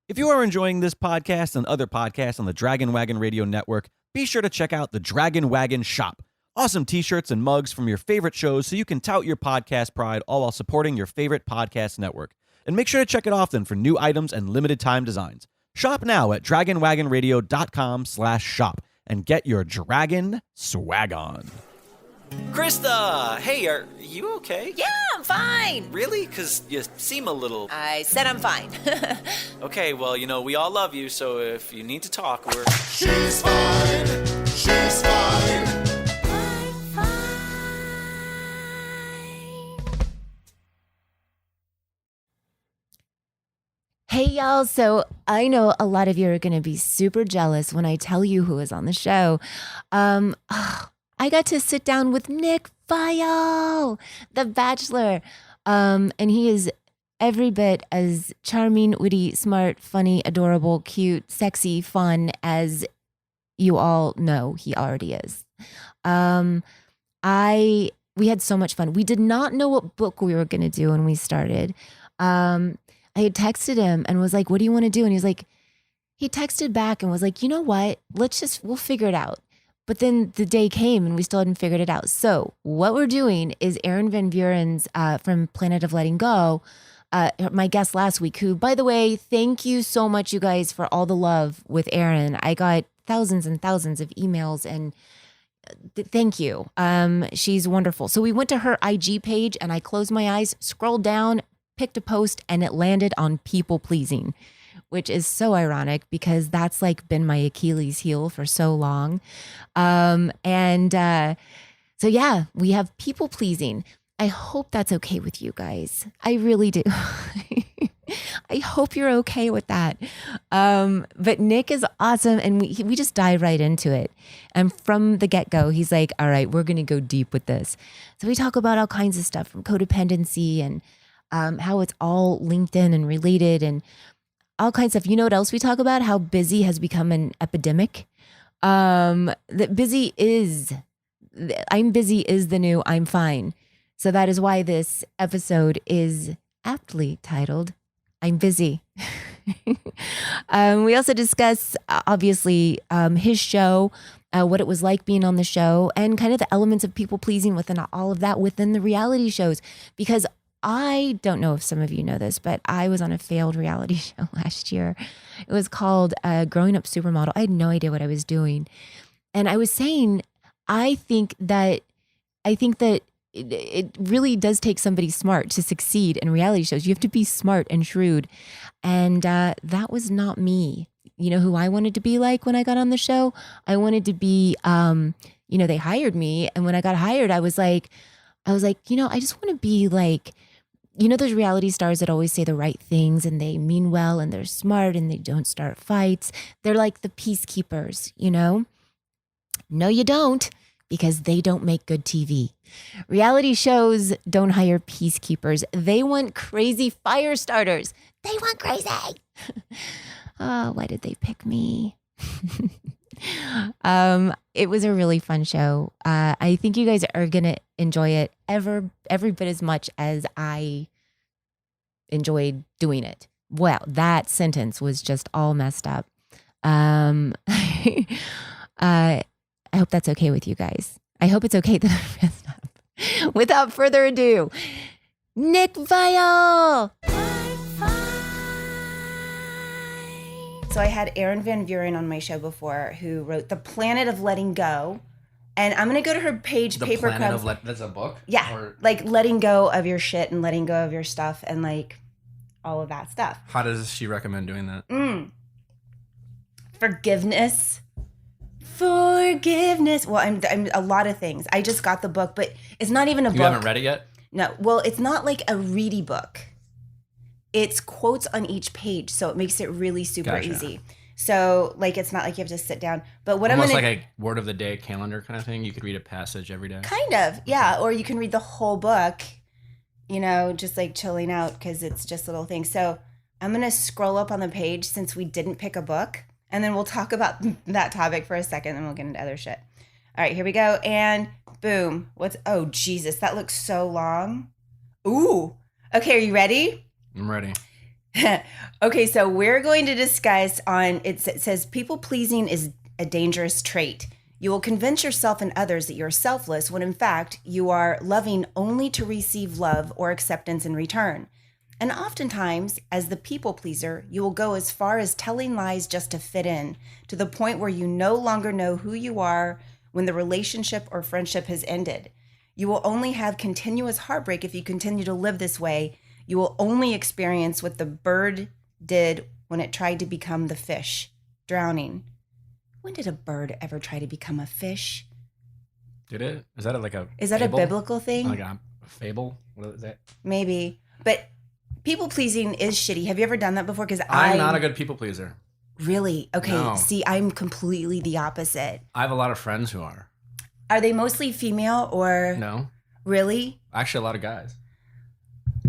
If you are enjoying this podcast and other podcasts on the Dragon Wagon Radio Network, be sure to check out the Dragon Wagon Shop. Awesome t-shirts and mugs from your favorite shows so you can tout your podcast pride all while supporting your favorite podcast network. And make sure to check it often for new items and limited time designs. Shop now at dragonwagonradio.com/shop and get your dragon swag on. Krista! Hey, are you okay? Yeah, I'm fine. Really? Because you seem a little... I said I'm fine. Okay, well, we all love you, so if you need to talk, we're... She's fine. She's fine. I'm fine. Hey, y'all. So I know a lot of you are going to be super jealous when I tell you who is on the show. I got to sit down with Nick Viall, the Bachelor. And he is every bit as charming, witty, smart, funny, adorable, cute, sexy, fun as you all know he already is. We had so much fun. We did not know what book we were going to do when we started. I had texted him and was like, what do you want to do? And he texted back and was like, you know what? We'll figure it out. But then the day came and we still hadn't figured it out. So what we're doing is Erin Van Vuren's from Planet of Letting Go, my guest last week, who, by the way, thank you so much, you guys, for all the love with Erin. I got thousands and thousands of emails and thank you. She's wonderful. So we went to her IG page and I closed my eyes, scrolled down, picked a post, and it landed on people pleasing, which is so ironic because that's been my Achilles heel for so long. So yeah, we have people pleasing. I hope that's okay with you guys. I really do. I hope you're okay with that. But Nick is awesome and we just dive right into it. And from the get-go, he's like, all right, we're going to go deep with this. So we talk about all kinds of stuff from codependency and how it's all linked in and related and all kinds of stuff. You know what else we talk about? How busy has become an epidemic. I'm busy is the new I'm fine. So that is why this episode is aptly titled I'm Busy. We also discuss, obviously, his show, what it was like being on the show, and kind of the elements of people pleasing within all of that within the reality shows. Because I don't know if some of you know this, but I was on a failed reality show last year. It was called Growing Up Supermodel. I had no idea what I was doing. And I was saying, I think that it really does take somebody smart to succeed in reality shows. You have to be smart and shrewd. And that was not me. You know who I wanted to be like when I got on the show? I wanted to be, they hired me. And when I got hired, I was like, I just want to be like, those reality stars that always say the right things and they mean well and they're smart and they don't start fights. They're like the peacekeepers, No, you don't, because they don't make good TV. Reality shows don't hire peacekeepers. They want crazy fire starters. They want crazy. Oh, why did they pick me? It was a really fun show. I think you guys are going to enjoy it every bit as much as I enjoyed doing it. Well, that sentence was just all messed up. I hope that's okay with you guys. I hope it's okay that I messed up. Without further ado, Nick Viall. So I had Erin Van Vuren on my show before, who wrote The Planet of Letting Go. And I'm going to go to her page, The Paper Planet Crumbs. that's a book? Yeah, Or letting go of your shit and letting go of your stuff and all of that stuff. how does she recommend doing that? Forgiveness. Well, I'm a lot of things. I just got the book, but it's not even a book. You haven't read it yet? No. Well, it's not like a ready book. It's quotes on each page, so it makes it really super easy. So, it's not like you have to sit down. But what Almost I'm going to... like a word of the day calendar kind of thing? You could read a passage every day? Kind of, yeah. Or you can read the whole book, just chilling out because it's just little things. So I'm going to scroll up on the page since we didn't pick a book. And then we'll talk about that topic for a second, and we'll get into other shit. All right, here we go. And boom. Oh, Jesus, that looks so long. Ooh. Okay, are you ready? I'm ready. Okay, so we're going to discuss on it says people pleasing is a dangerous trait. You will convince yourself and others that you're selfless when in fact you are loving only to receive love or acceptance in return. And oftentimes, as the people pleaser, you will go as far as telling lies just to fit in, to the point where you no longer know who you are when the relationship or friendship has ended. You will only have continuous heartbreak if you continue to live this way. You will only experience what the bird did when it tried to become the fish, drowning. When did a bird ever try to become a fish? Did it? Is that like a Is that fable? a biblical thing? Like a fable? What is that? Maybe. But people pleasing is shitty. Have you ever done that before? Because I'm not a good people pleaser. Really? Okay. No. See, I'm completely the opposite. I have a lot of friends who are. Are they mostly female or? No. Really? Actually, a lot of guys.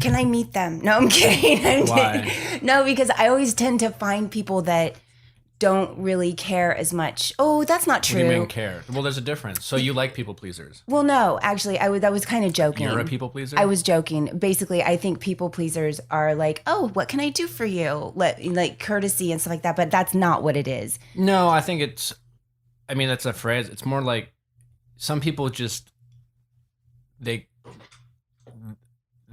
Can I meet them? No, I'm kidding. Why? No, because I always tend to find people that don't really care as much. Oh, that's not true. What do you mean care? Well, there's a difference. So you like people pleasers. Well, no, actually, I was kind of joking. You're a people pleaser? I was joking. Basically, I think people pleasers are like, oh, what can I do for you? Like courtesy and stuff like that. But that's not what it is. No, I think that's a phrase. It's more like some people just,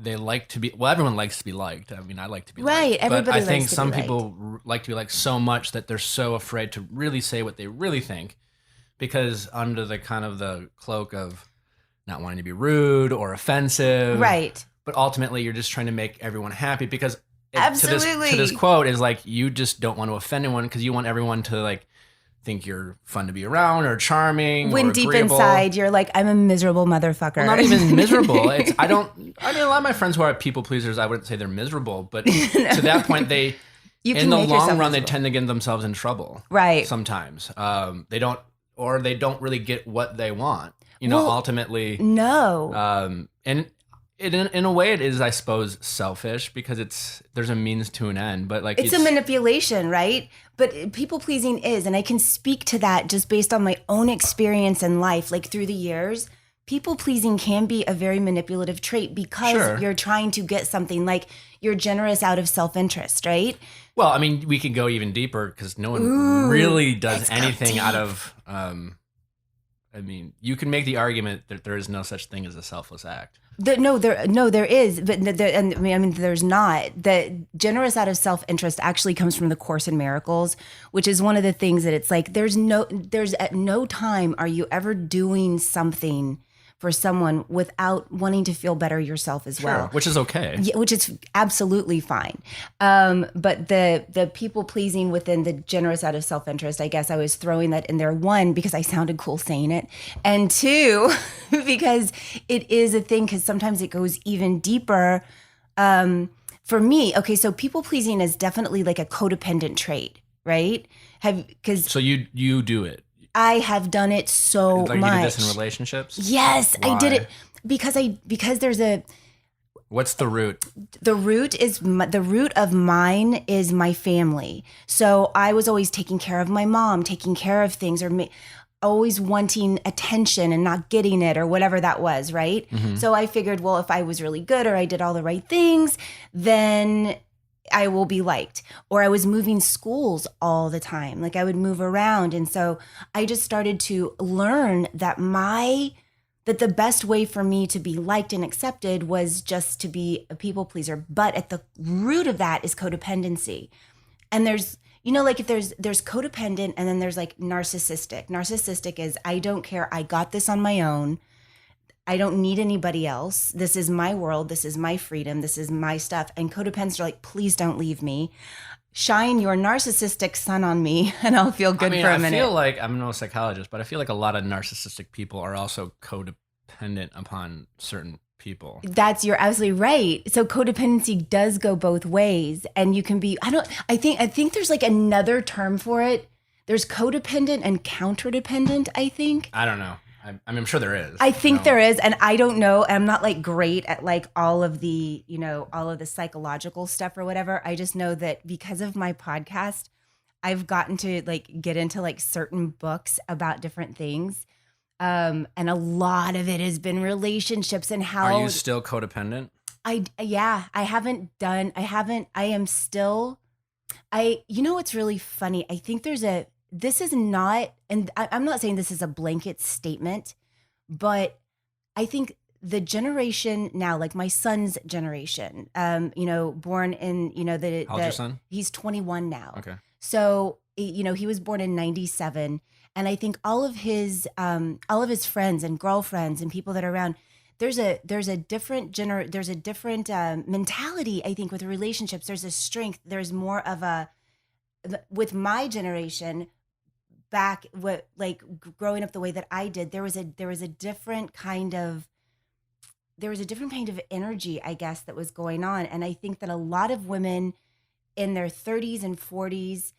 they like to be, well, everyone likes to be liked. I mean, I like to be Right, liked. everybody But I likes think to be some liked. people like to be liked so much that they're so afraid to really say what they really think, because under the kind of the cloak of not wanting to be rude or offensive. Right. But ultimately, you're just trying to make everyone happy because Absolutely. to this quote is like, you just don't want to offend anyone because you want everyone to like think you're fun to be around or charming When or deep agreeable. inside, you're like, I'm a miserable motherfucker. Well, not even miserable. I mean, a lot of my friends who are people pleasers, I wouldn't say they're miserable, but to that point, You in can the make long yourself run, they miserable. tend to get themselves in trouble. Right. Sometimes. They don't really get what they want. You know, Well, ultimately. No. And in a way, it is, I suppose, selfish because there's a means to an end. But like It's a manipulation, right? But people pleasing is, and I can speak to that just based on my own experience in life, like through the years. People pleasing can be a very manipulative trait because Sure. you're trying to get something, like you're generous out of self-interest, right? Well, I mean, we can go even deeper because no one really does let's go anything out deep. of. I mean, you can make the argument that there is no such thing as a selfless act. There is, but there's not. The generous out of self-interest actually comes from the Course in Miracles, which is one of the things that it's like, there's at no time are you ever doing something for someone without wanting to feel better yourself as well. Which is okay. Yeah, which is absolutely fine. But the people pleasing within the generous out of self-interest, I guess I was throwing that in there. One, because I sounded cool saying it. And two, because it is a thing, because sometimes it goes even deeper. For me, okay, so people pleasing is definitely like a codependent trait, right? So you do it. I have done it so Like much. you did this in relationships? Yes, I did Why? it because there's a What's the root? the root of mine is my family. So I was always taking care of my mom, taking care of things, or always wanting attention and not getting it, or whatever that was, right? Mm-hmm. So I figured, well, if I was really good or I did all the right things, then I will be liked. Or I was moving schools all the time. Like I would move around. And so I just started to learn that the best way for me to be liked and accepted was just to be a people pleaser. But at the root of that is codependency. And there's, like if there's codependent and then there's like narcissistic. Narcissistic is, I don't care. I got this on my own. I don't need anybody else. This is my world. This is my freedom. This is my stuff. And codependents are like, please don't leave me. Shine your narcissistic sun on me and I'll feel good for a minute. I feel like, I'm no psychologist, but I feel like a lot of narcissistic people are also codependent upon certain people. You're absolutely right. So codependency does go both ways. And you can be, I think there's like another term for it. There's codependent and counterdependent, I think. I don't know. I'm sure there is. I think there is, and I don't know. I'm not like great at like all of the psychological stuff or whatever. I just know that because of my podcast, I've gotten to like get into like certain books about different things. And a lot of it has been relationships and how. Are you still codependent? I am still, you know what's really funny? I think this is not, and I'm not saying this is a blanket statement, but I think the generation now, like my son's generation, born in, How old's your son? he's 21 now. Okay. So, he was born in 97. And I think all of his friends and girlfriends and people that are around, there's a different mentality, I think, with relationships. There's a strength. There's more of with my generation back, growing up the way that I did, there was a different kind of energy, I guess, that was going on. And I think that a lot of women in their 30s and 40s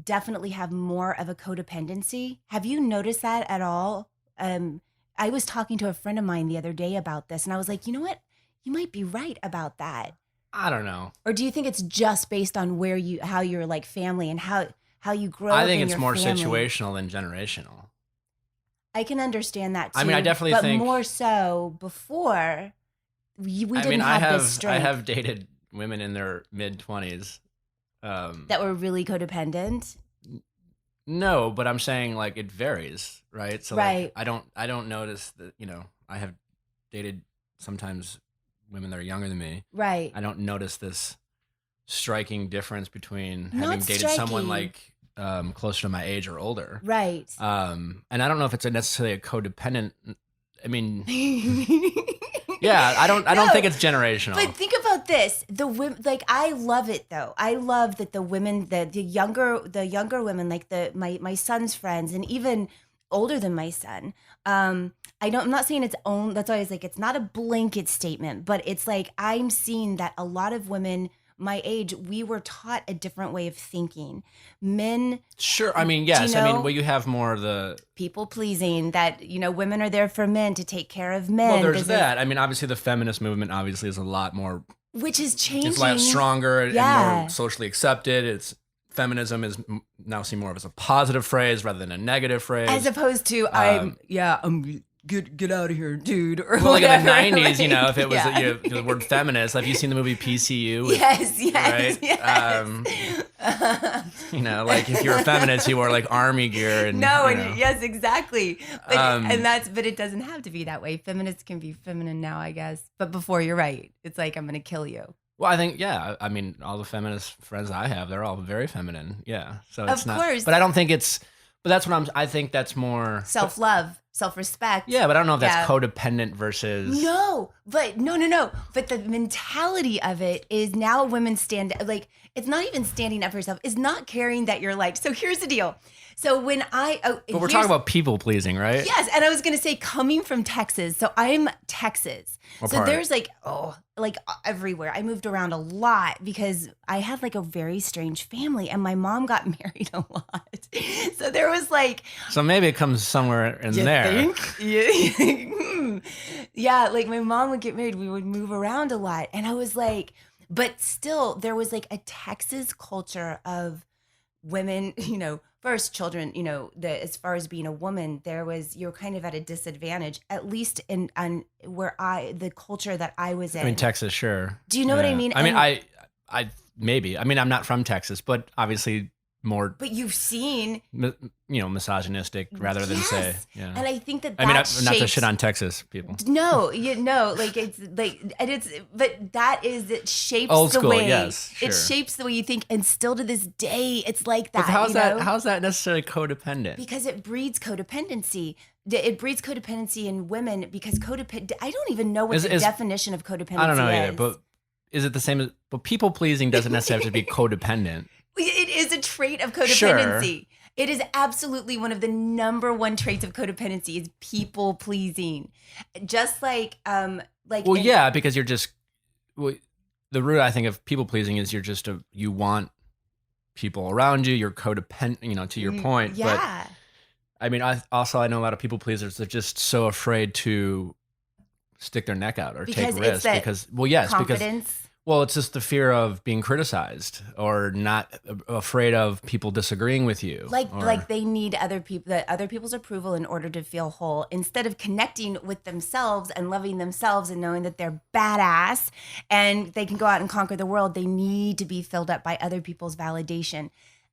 definitely have more of a codependency. Have you noticed that at all? I was talking to a friend of mine the other day about this, and I was like, you know what? You might be right about that. I don't know. Or do you think it's just based on how you're like family and how you grow up? I think in it's your more family? situational than generational. I can understand that too. I mean, I definitely but think more so before we didn't I have this strength. I have dated women in their mid-20s that were really codependent. No, but I'm saying like it varies, right? So Right. like, I don't notice that, I have dated sometimes women that are younger than me. Right. I don't notice this striking difference between Not having dated someone striking. like closer to my age or older. Right. And I don't know if it's necessarily a codependent. I mean, yeah, I don't think it's generational. But think about this: the women, like, I love it though. I love that the women, the younger women, like my son's friends, and even older than my son. I'm not saying it's own. That's why I was like, it's not a blanket statement, but it's like I'm seeing that a lot of women my age, we were taught a different way of thinking. Men, sure. I mean, yes. I mean, well, you have more of the people pleasing, that, women are there for men, to take care of men. Well, there's that. I mean, obviously the feminist movement obviously is a lot more, which is changing. it's a lot stronger and Yeah. more socially accepted. Feminism is now seen more of as a positive phrase rather than a negative phrase. As opposed to I'm get out of here, dude. Or well, like in the whatever. 90s, if it was the word feminist, have you seen the movie PCU? Yes, right? yes. Like if you're a feminist, you wore like army gear and yes, exactly. But, but it doesn't have to be that way. Feminists can be feminine now, I guess. But before, you're right. It's like, I'm going to kill you. Well, I think, I mean, all the feminist friends I have, they're all very feminine. Yeah. So it's Of not, course. but I don't think but that's what I think that's more Self-love, self-respect. Yeah, but I don't know if that's Yeah. codependent versus. No. But the mentality of it is now women stand, like, it's not even standing up for yourself. It's not caring that you're like, so here's the deal. So when But we're talking about people pleasing, right? Yes, and I was going to say, coming from Texas. So I'm Texas. What So part? there's everywhere. I moved around a lot because I had like a very strange family, and my mom got married a lot. So there was like, So maybe it comes somewhere in you there. think? Yeah, like my mom would get married. We would move around a lot. And I was like, but still, there was like a Texas culture of women, first children, as far as being a woman, you're kind of at a disadvantage, at least on where the culture that I was in. I mean, Texas, sure. Do you know what I mean? I mean, And- I maybe. I mean, I'm not from Texas, but obviously more, But you've seen, misogynistic rather than say, Yes. yeah. And I think that I mean, not shapes, to shit on Texas people. No, like it's like, and it's, but it shapes Old the school, way, yes, it sure. shapes the way you think, and still to this day, it's like that. But how's that? how's that necessarily codependent? Because it breeds codependency. It breeds codependency in women because I don't even know what the definition of codependency is. I don't know either, but is it the same as, but people pleasing doesn't necessarily have to be codependent. It is a trait of codependency. Sure. It is absolutely one of the number one traits of codependency is people pleasing. Just well, because you're just, the root I think of people pleasing is you want people around you, you're codependent, to your point. Yeah. But I mean, I know a lot of people pleasers that are just so afraid to stick their neck out or Because take risks it's that because confidence. Well, it's just the fear of being criticized or not afraid of people disagreeing with you. Like they need other people's approval in order to feel whole, instead of connecting with themselves and loving themselves and knowing that they're badass and they can go out and conquer the world. They need to be filled up by other people's validation.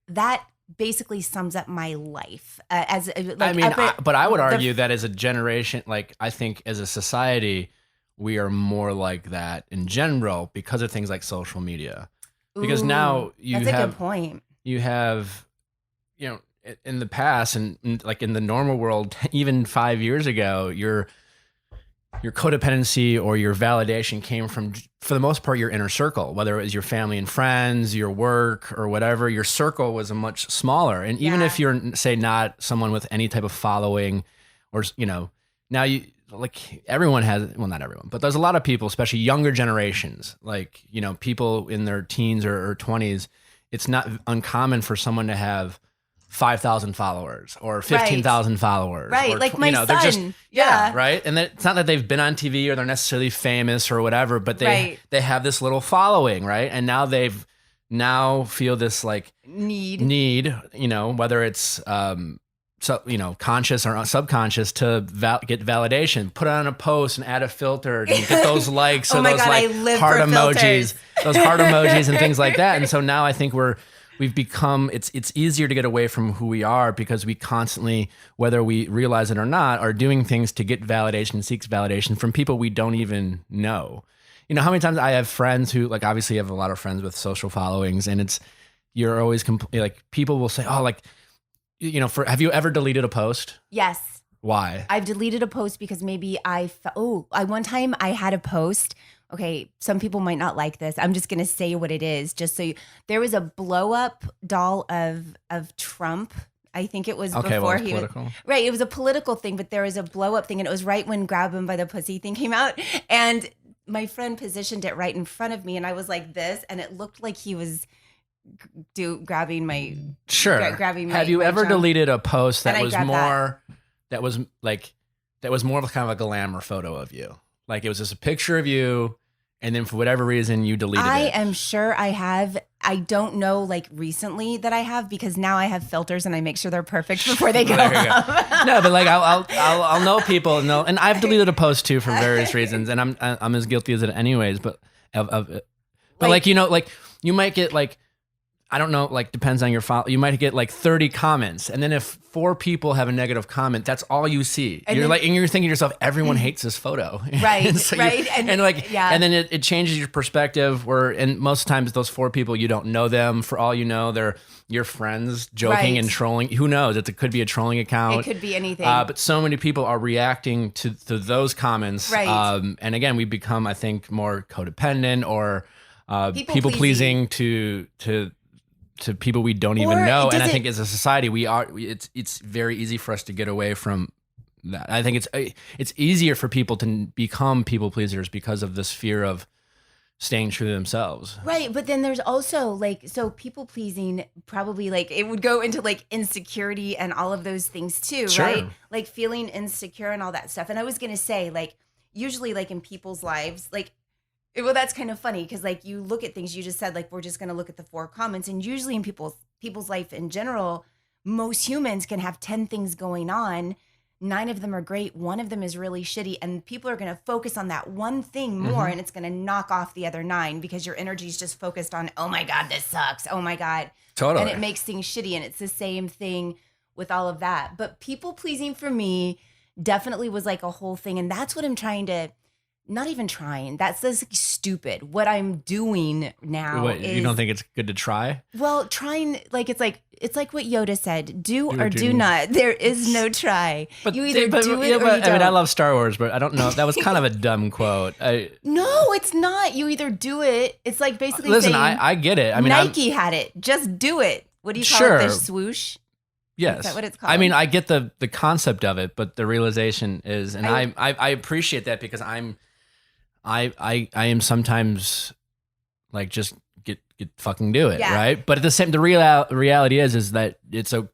That basically sums up my life. But I would argue that as a generation, like I think as a society, we are more like that in general because of things like social media. Because now that's a good point. You have, in the past and like in the normal world, even 5 years ago, your codependency or your validation came from, for the most part, your inner circle, whether it was your family and friends, your work or whatever. Your circle was a much smaller. And even if you're, say, not someone with any type of following or, now you, like everyone has, well, not everyone, but there's a lot of people, especially younger generations, like, people in their teens or 20s. It's not uncommon for someone to have 5,000 followers or 15,000 followers. Right. Or, like my son. They're just, right. And it's not that they've been on TV or they're necessarily famous or whatever, but they have this little following. Right. And now they've feel this like need, whether it's, conscious or subconscious to get validation, put on a post and add a filter and get those likes or those heart emojis, those heart emojis and things like that. And so now I think we've become, it's easier to get away from who we are because we constantly, whether we realize it or not, are doing things to get validation, seeks validation from people we don't even know. How many times I have friends who, like, obviously have a lot of friends with social followings, and you're always like, people will say, oh, like, have you ever deleted a post? Yes. Why? I've deleted a post because maybe one time I had a post. Okay, some people might not like this. I'm just going to say what it is. Just so there was a blow up doll of Trump. I think it was before he was right. It was a political thing, but there was a blow up thing, and it was right when "Grab Him by the Pussy" thing came out, and my friend positioned it right in front of me, and I was like this, and it looked like he was grabbing my grabbing my. Have you ever junk. Deleted a post that was more that was more of kind of a glamour photo of you? Like it was just a picture of you, and then for whatever reason you deleted it. I am sure I have. I don't know, like recently that I have, because now I have filters and I make sure they're perfect before they go up. No, but like I'll know people know, and I've deleted a post too for various reasons, and I'm as guilty as it anyways. But like you might get like, I don't know, like depends on your follow. You might get like 30 comments, and then if 4 people have a negative comment, that's all you see. And you're thinking to yourself, everyone hates this photo, right? and so right, and then it changes your perspective. And most times those 4 people, you don't know them. For all you know, they're your friends joking and trolling. Who knows? It could be a trolling account. It could be anything. But so many people are reacting to those comments. Right. And again, we become, I think, more codependent or people pleasing to people we don't even know. And I think as a society, it's very easy for us to get away from that. I think it's easier for people to become people pleasers because of this fear of staying true to themselves. Right. But then there's also so people pleasing probably it would go into insecurity and all of those things too, sure. Right? Like feeling insecure and all that stuff. And I was going to say usually in people's lives, well, that's kind of funny because you look at things, you just said we're just going to look at the 4 comments, and usually in people's life in general, most humans can have 10 things going on. 9 of them are great, 1 of them is really shitty, and people are going to focus on that one thing more, and it's going to knock off the other 9 because your energy is just focused on, oh my God, this sucks, oh my God. Totally. And it makes things shitty, and it's the same thing with all of that. But people pleasing for me definitely was a whole thing, and that's what I'm trying to. Not even trying. That's just stupid. What I'm doing now is... You don't think it's good to try? Well, trying, it's like what Yoda said. Do or do not. There is no try. But you either do it or you don't. I mean, I love Star Wars, but I don't know. That was kind of a dumb quote. No, it's not. You either do it. It's basically listen, saying... I get it. I mean, Nike had it. Just do it. What do you call it? The swoosh? Yes. Is that what it's called? I mean, I get the concept of it, but the realization is... And I appreciate that because I am sometimes just get fucking do it, right? But at the reality is that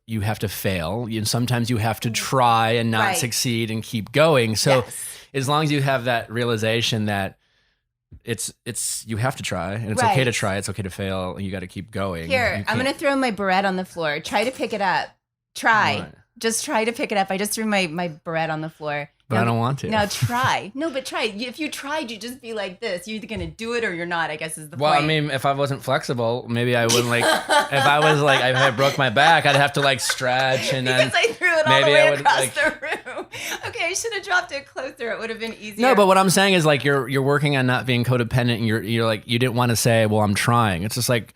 you have to fail, and sometimes you have to try and not succeed and keep going. So as long as you have that realization that it's you have to try, and it's okay to try. It's okay to fail. You got to keep going. Here, I'm gonna throw my barrette on the floor. Try to pick it up. Try. What? Just try to pick it up. I just threw my barrette on the floor. But I don't want to. Now try. No, but try. If you tried, you'd just be like this. You're either going to do it or you're not, I guess is the point. Well, I mean, if I wasn't flexible, maybe I wouldn't like, if I was like, if I broke my back, I'd have to like stretch and then. Because I threw it all the way across the room. Okay, I should have dropped it closer. It would have been easier. No, but what I'm saying is like, you're working on not being codependent and you're like, you didn't want to say, well, I'm trying. It's just like,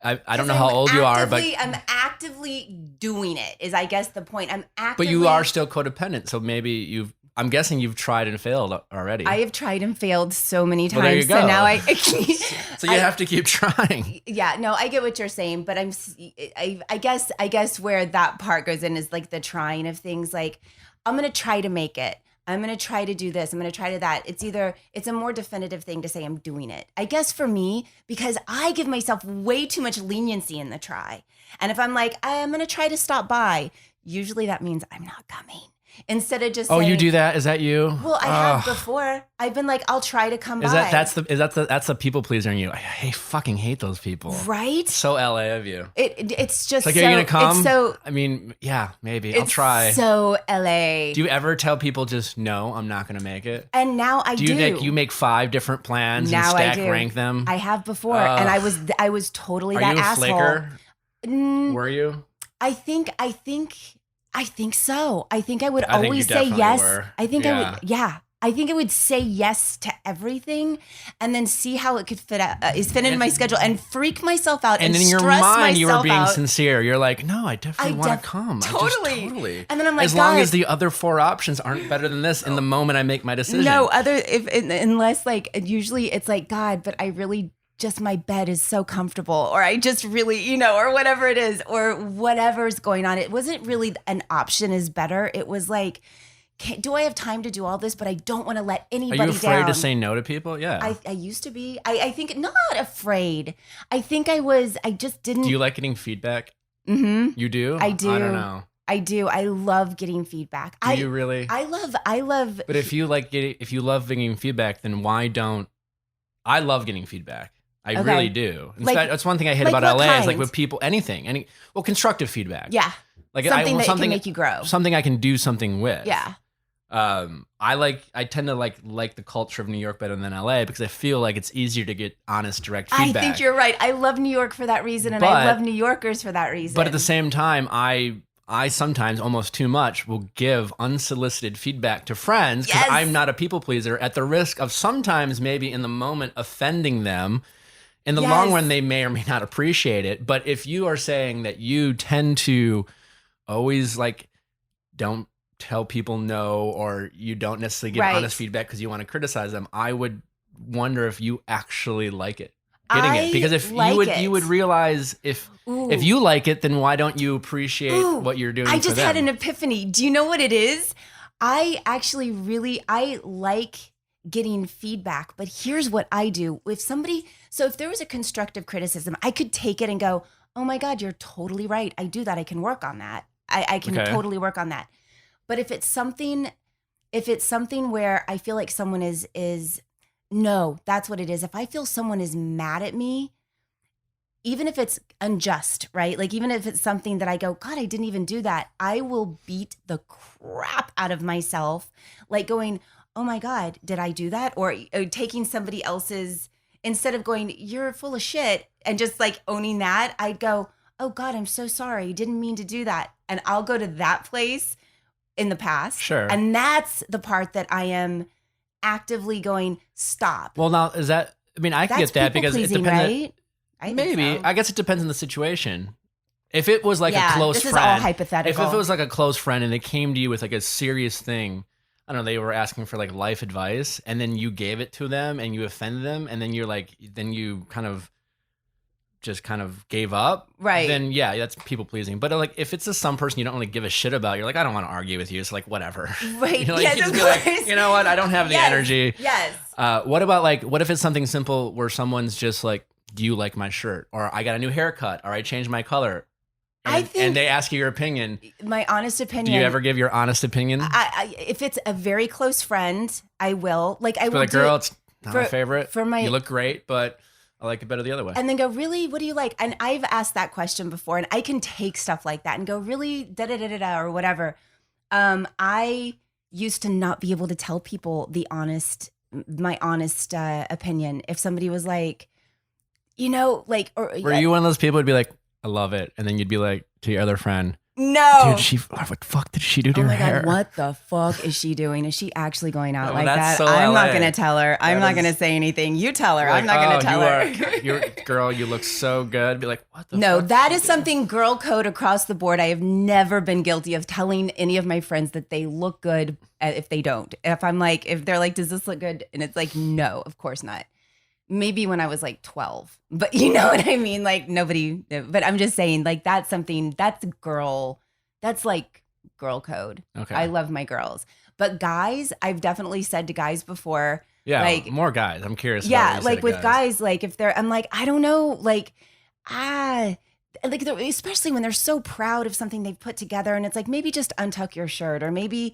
I don't know how old you are, but. I'm actively doing it is I guess the point. I'm actively. But you are still codependent. So maybe I'm guessing you've tried and failed already. I have tried and failed so many times. Well, there you go. So now so you have to keep trying. Yeah, no, I get what you're saying, but I guess where that part goes in is like the trying of things. Like I'm gonna try to make it. I'm gonna try to do this. I'm gonna try to that. It's a more definitive thing to say I'm doing it. I guess for me, because I give myself way too much leniency in the try. And if I'm like, I'm gonna try to stop by, usually that means I'm not coming. Instead of just saying, you do that? Is that you? Well, I have before. I've been like, I'll try to come by. That's the people pleaser in you. I fucking hate those people. Right? So LA of you. It's just like, so, are you gonna come? It's so, I mean, yeah, maybe. I'll try. So LA. Do you ever tell people just no, I'm not gonna make it? And now I do. You make 5 different plans now and rank them? I have before, and I was totally that asshole. Are you a flaker? Were you? I think so. I think I would always say yes. Were. I think I would. Yeah. I think I would say yes to everything, and then see how it could fit into my schedule, and freak myself out, and in your mind you were being sincere. You're like, no, I definitely want to come. Totally. And then I'm like, as long as the other 4 options aren't better than this, in the moment I make my decision. No, unless like usually it's like, God, but I really. Just my bed is so comfortable, or I just really, or whatever it is, or whatever's going on. It wasn't really an option is better. It was like, do I have time to do all this? But I don't want to let anybody down. Are you afraid to say no to people? Yeah. I used to be. I think not afraid. I think I was. I just didn't. Do you like getting feedback? Mm-hmm. You do? I do. I don't know. I do. I love getting feedback. Do you really? I love. But if you love getting feedback, then why don't? I love getting feedback. I really do. In fact, that's one thing I hate about LA is like with people, constructive feedback. Yeah. Like something that can make you grow. Something I can do something with. Yeah. I tend to like the culture of New York better than LA because I feel like it's easier to get honest, direct feedback. I think you're right. I love New York for that reason, and I love New Yorkers for that reason. But at the same time, I sometimes, almost too much, will give unsolicited feedback to friends because I'm not a people pleaser at the risk of sometimes maybe in the moment offending them. In the long run, they may or may not appreciate it. But if you are saying that you tend to always don't tell people no, or you don't necessarily give honest feedback because you want to criticize them, I would wonder if you actually like it. It. Because if you would realize if you like it, then why don't you appreciate what you're doing? I just had an epiphany. Do you know what it is? I actually I like getting feedback, but here's what I do. If there was a constructive criticism, I could take it and go, oh my God, you're totally right. I do that. I can work on that. I can totally work on that. But if it's something where I feel like someone is no, that's what it is. If I feel someone is mad at me, even if it's unjust, right? Like even if it's something that I go, God, I didn't even do that. I will beat the crap out of myself, like going, oh my God, did I do that? Or taking somebody else's, instead of going, you're full of shit, and just like owning that, I'd go, oh God, I'm so sorry. Didn't mean to do that. And I'll go to that place in the past. Sure. And that's the part that I am actively going, stop. Well, now is that, I can get that because it depends. Right? I guess it depends on the situation. If it was like a close friend. This is all hypothetical. If it was like a close friend and they came to you with like a serious thing, I don't know, they were asking for like life advice, and then you gave it to them and you offended them, and then you kind of gave up. Right. Then yeah, that's people pleasing. But like if it's just some person you don't really give a shit about, you're like, I don't want to argue with you. It's like whatever. Right. Like, yes, of course. You know what? I don't have the energy. Yes. What if it's something simple where someone's just like, do you like my shirt? Or I got a new haircut, or I changed my color. And they ask you your opinion. My honest opinion. Do you ever give your honest opinion? If it's a very close friend, I will. Like I will. Girl, it's not my favorite. For my, you look great, but I like it better the other way. And then go, really? What do you like? And I've asked that question before, and I can take stuff like that and go, really? Da da da da da, or whatever. I used to not be able to tell people my honest opinion. If somebody was like, like, or were you one of those people who'd be like, I love it, and then you'd be like to your other friend, no, dude, what the fuck did she do to her hair? God, what the fuck is she doing? Is she actually going out like that's that? so I'm LA. not going to tell her. I'm not going to say anything. You tell her. Like, I'm not going to tell her. You're girl, you look so good. Be like, what the No, fuck that did is she do? something girl code across the board. I have never been guilty of telling any of my friends that they look good if they don't. If they're like, does this look good? And it's like, no, of course not. Maybe when I was like 12, but you know what I mean? Like nobody, but I'm just saying like, that's like girl code. Okay. I love my girls, but guys, I've definitely said to guys before, Yeah, like more guys. I'm curious. about yeah, what you like said with to guys, like if they're, I'm like, I don't know, like, like especially when they're so proud of something they've put together, and it's like maybe just untuck your shirt, or maybe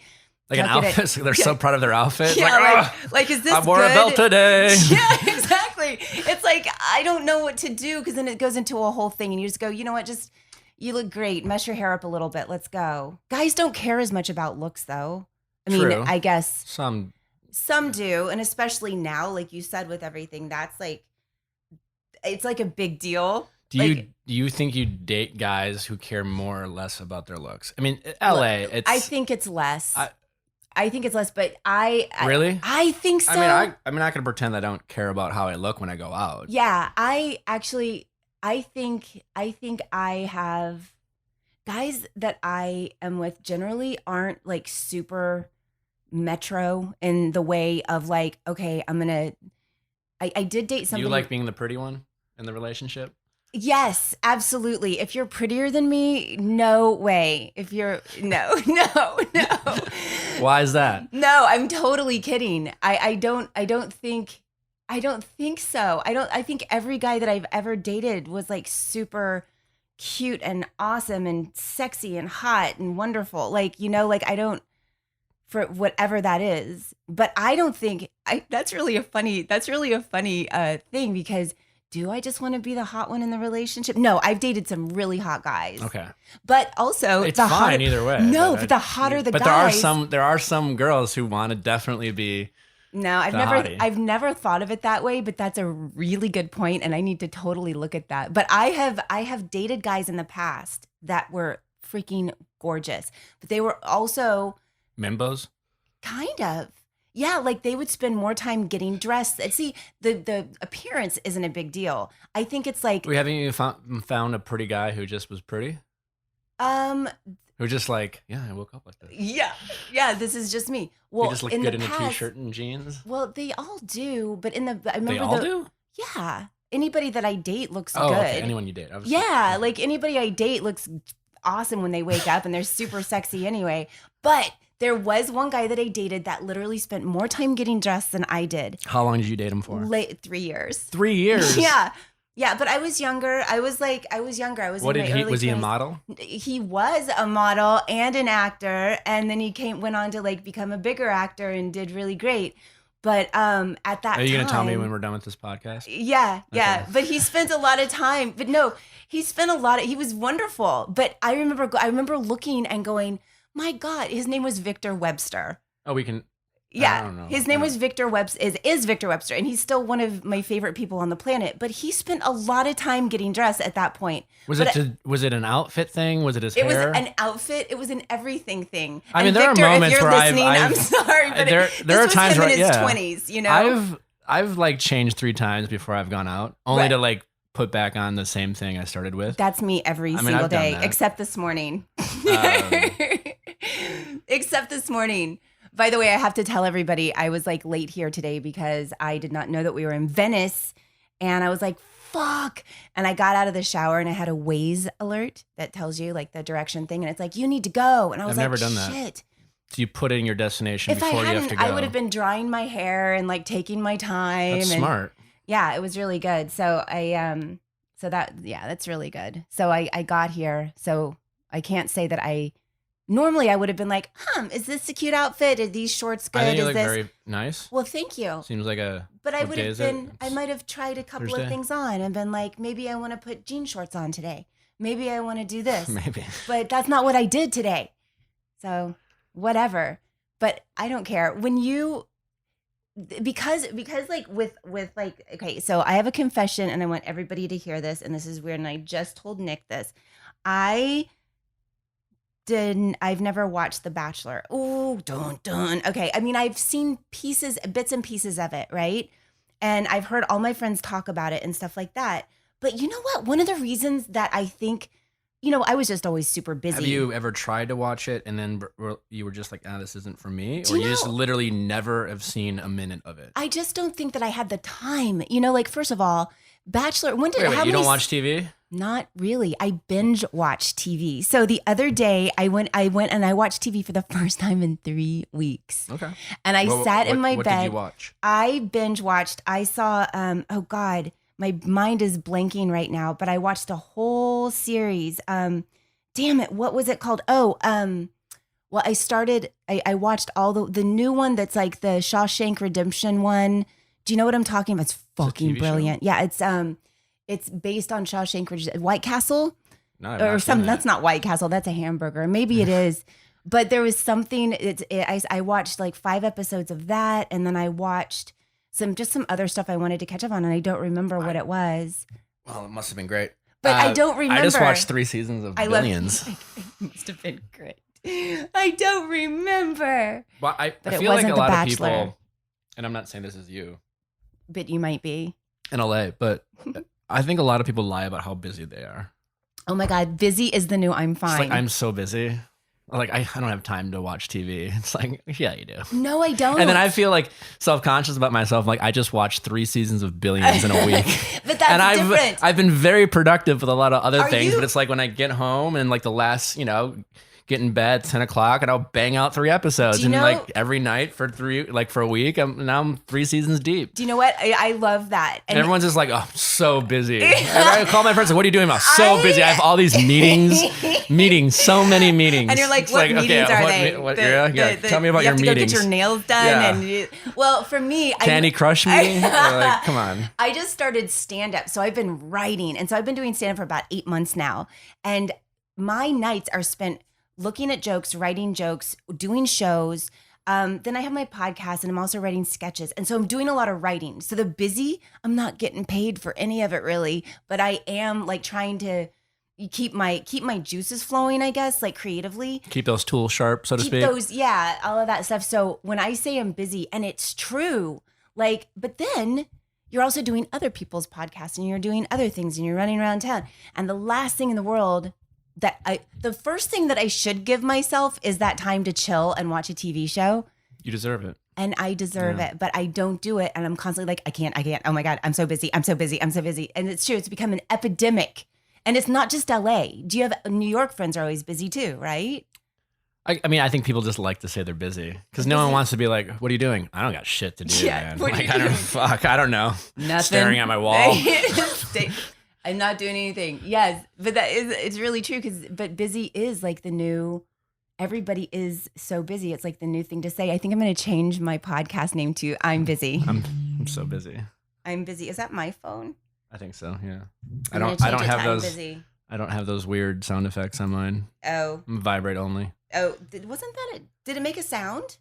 like an tuck it in- outfit. So they're so proud of their outfit. Yeah, like, like is this I wore good? a belt today. Yeah, exactly. It's like I don't know what to do because then it goes into a whole thing, and you just go, you know what, just you look great. Mess your hair up a little bit. Let's go. Guys don't care as much about looks, though. I mean, True. I guess Some do, and especially now, like you said, with everything, that's like it's like a big deal. Do Like, you think you date guys who care more or less about their looks? I mean, LA. It's I think it's less. I think it's less, but Really? I think so. I'm not gonna pretend I don't care about how I look when I go out. Yeah, I think I have guys that I am with generally aren't like super metro in the way of like, okay, I did date somebody. You like being the pretty one in the relationship? Yes, absolutely. If you're prettier than me, no way. If you're no. Why is that? No, I'm totally kidding. I don't think so. I think every guy that I've ever dated was like super cute and awesome and sexy and hot and wonderful. Like, like I don't, for whatever that is. But I don't think that's really a funny thing, because do I just want to be the hot one in the relationship? No, I've dated some really hot guys. Okay. But also It's fine either way. No, but the hotter the but guys. there are some girls who want to definitely be. No, hottie. I've never thought of it that way, but that's a really good point, and I need to totally look at that. But I have dated guys in the past that were freaking gorgeous, but they were also Mimbos? kind of. Yeah, like they would spend more time getting dressed. See, the appearance isn't a big deal. I think it's like We haven't even found a pretty guy who just was pretty? Who just like, yeah, I woke up like this. yeah, this is just me. Well, He just looked in good the in a past, t-shirt and jeans. Well, they all do, but I remember They all do? Yeah, anybody that I date looks Oh, good. okay. Anyone you date. Yeah, like anybody I date looks awesome when they wake up, and they're super sexy anyway. But there was one guy that I dated that literally spent more time getting dressed than I did. How long did you date him for? 3 years. 3 years? Yeah, but I was younger. I was younger. I was What in did my he, early was he a 20s. model? He was a model and an actor, and then he went on to like become a bigger actor and did really great. But at that time, Are you going to tell me when we're done with this podcast? Yeah. Okay. But he spent a lot of time. But no, he was wonderful. But I remember looking and going, my God, his name was Victor Webster. Oh, we can. Yeah, I don't know. his name was Victor Webster. Is Victor Webster, and he's still one of my favorite people on the planet. But he spent a lot of time getting dressed at that point. Was it an outfit thing? Was it his It hair? was an outfit. It was an everything thing. I mean, And there Victor, are moments if you're where listening, I'm sorry, but there are times him where in his yeah. 20s. You know, I've like changed 3 times before I've gone out, only Right. to like put back on the same thing I started with. That's me every I mean, single I've done day, that. except this morning. Except this morning. By the way, I have to tell everybody I was like late here today because I did not know that we were in Venice, and I was like, fuck. And I got out of the shower and I had a Waze alert that tells you like the direction thing, and it's like, you need to go. And I was I've like, never done that. shit. So you put in your destination If I before you have to hadn't, go. I would have been drying my hair and like taking my time. That's and smart. yeah, it was really good. So that's really good. So I got here. So I can't say that I normally I would have been like, is this a cute outfit? Are these shorts good? I think you Is look this very nice. well, thank you. Seems like a. But I what would day have is it? been, I might have tried a couple Thursday? of things on and been like, maybe I want to put jean shorts on today. Maybe I want to do this. Maybe. But that's not what I did today. So whatever. But I don't care. When you, because like with like, okay, so I have a confession and I want everybody to hear this. And this is weird. And I just told Nick this. I've never watched The Bachelor. Oh, dun. Okay. I mean, I've seen bits and pieces of it, right? And I've heard all my friends talk about it and stuff like that. But you know what? One of the reasons that I think, I was just always super busy. Have you ever tried to watch it and then you were just like, this isn't for me? Do Or you you just know- literally never have seen a minute of it? I just don't think that I had the time. Like, first of all, Bachelor, Wait, you don't watch TV? Not really. I binge watch TV. So the other day I went and I watched TV for the first time in 3 weeks. Okay. And I sat in my what bed. What did you watch? I binge watched. I saw, oh God, my mind is blanking right now, but I watched a whole series. Damn it. What was it called? Well, I watched all the new one that's like the Shawshank Redemption one. Do you know what I'm talking about? It's fucking TV brilliant. Yeah. It's based on Shawshank Redemption. White Castle? No, I've Or not seen something. that. That's not White Castle. That's a hamburger. Maybe it is. But there was something. I watched like 5 episodes of that, and then I watched some other stuff I wanted to catch up on, and I don't remember what it was. Well, it must have been great. But I don't remember. I just watched 3 seasons of I love- Billions. It must have been great. I don't remember. But I But it feel like wasn't a The lot Bachelor. of people, and I'm not saying this is you But you might be. in LA, but I think a lot of people lie about how busy they are. Oh my God, busy is the new I'm It's fine. like, I'm so busy. Like, I don't have time to watch TV. It's like, yeah, you do. No, I don't. And then I feel like self-conscious about myself. Like, I just watched 3 seasons of Billions in a week. But that's and different. I've been very productive with a lot of other Are things, you? but it's like when I get home and like the last, get in bed 10 o'clock and I'll bang out 3 episodes. Do you And know- like every night for a week, I'm 3 seasons deep. Do you know what? I love that. And everyone's just like, oh, I'm so busy. And I call my friends, like, what are you doing? I'm so busy. I have all these meetings, so many meetings. And you're like, It's what meetings are they? Tell me about your you have to meetings. go get your nails done. Yeah. Well, for me, Candy Crush meeting? Like, come on. I just started stand-up. So I've been writing. And so I've been doing stand-up for about 8 months now. And my nights are spent looking at jokes, writing jokes, doing shows. Then I have my podcast and I'm also writing sketches. And so I'm doing a lot of writing. So the busy, I'm not getting paid for any of it really, but I am like trying to keep my juices flowing, I guess, like creatively. Keep those tools sharp, so to Keep speak. those, yeah, all of that stuff. So when I say I'm busy, and it's true, like, but then you're also doing other people's podcasts and you're doing other things and you're running around town. And the last thing in the world the first thing that I should give myself is that time to chill and watch a TV show. You deserve it. And I deserve it, but I don't do it. And I'm constantly like, I can't. Oh my God, I'm so busy. And it's true. It's become an epidemic. And it's not just LA. Do you have New York friends are always busy too, right? I mean, I think people just like to say they're busy because no one wants to be like, what are you doing? I don't got shit to do, Yeah, man. what are Like, you I don't know. Nothing. Staring at my wall. I'm not doing anything. Yes, but it's really true but busy is like the new, everybody is so busy. It's like the new thing to say. I think I'm going to change my podcast name to I'm Busy. I'm so busy. I'm busy. Is that my phone? I think so. Yeah. I'm I gonna don't change it to have I'm those. Busy. I don't have those weird sound effects on mine. Oh, Vibrate only. wasn't that it? Did it make a sound?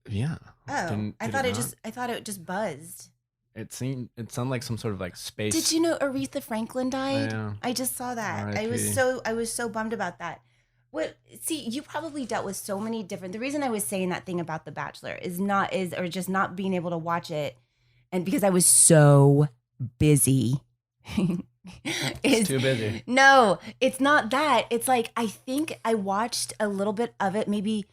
Yeah. Oh, Did I thought not? it just buzzed. It sounded like some sort of like space. Did you know Aretha Franklin died? Yeah. I just saw that. I R.I.P. was so bummed about that. What? See, you probably dealt with so many different. The reason I was saying that thing about The Bachelor or just not being able to watch it, and because I was so busy. It's too busy. No, it's not that. It's like I think I watched a little bit of it. Maybe